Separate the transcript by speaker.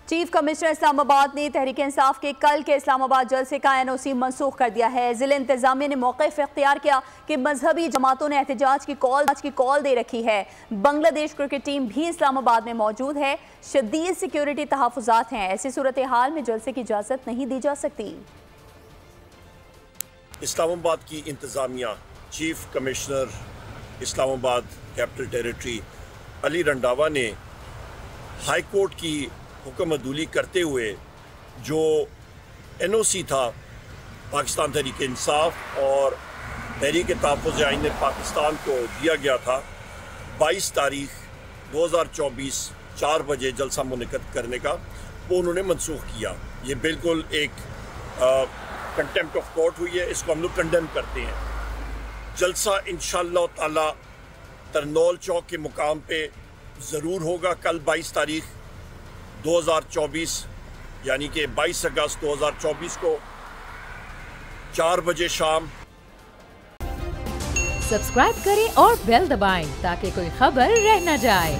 Speaker 1: Chief commissioner اسلام آباد نے تحریک انصاف کے کل کے اسلام آباد جلسے کا NOC منسوخ کر دیا ہے۔ ضلع انتظامیہ نے موقف اختیار کیا کہ مذہبی جماعتوں نے احتجاج کی کال دے رکھی ہے۔ بنگلہ دیش کرکٹ ٹیم بھی اسلام آباد میں موجود ہے۔ شدید سیکیورٹی تحفظات ہیں۔ ایسی صورتحال میں جلسے کی اجازت نہیں دی جا سکتی۔
Speaker 2: اسلام آباد کی انتظامیہ چیف کمشنر اسلام آباد کیپٹل ٹیریٹری علی رنڈاوا نے ہائی کورٹ کی حکم عدولی کرتے ہوئے جو NOC تھا پاکستان تحریک انصاف اور تحریک تحفظ آئین پاکستان کو دیا گیا تھا 22 تاریخ 2024 4 بجے جلسہ منعقد کرنے کا، وہ انہوں نے منسوخ کیا۔ یہ بالکل ایک کنٹیمپٹ آف کورٹ ہوئی ہے، اس کو ہم لوگ کنڈیم کرتے ہیں۔ جلسہ انشاءاللہ تعالی ترنول چوک کے مقام پہ ضرور ہوگا کل 22 تاریخ 2024 یعنی کہ 22 اگست 2024 کو 4 بجے شام۔
Speaker 3: سبسکرائب کریں اور بیل دبائیں تاکہ کوئی خبر رہ نہ جائے۔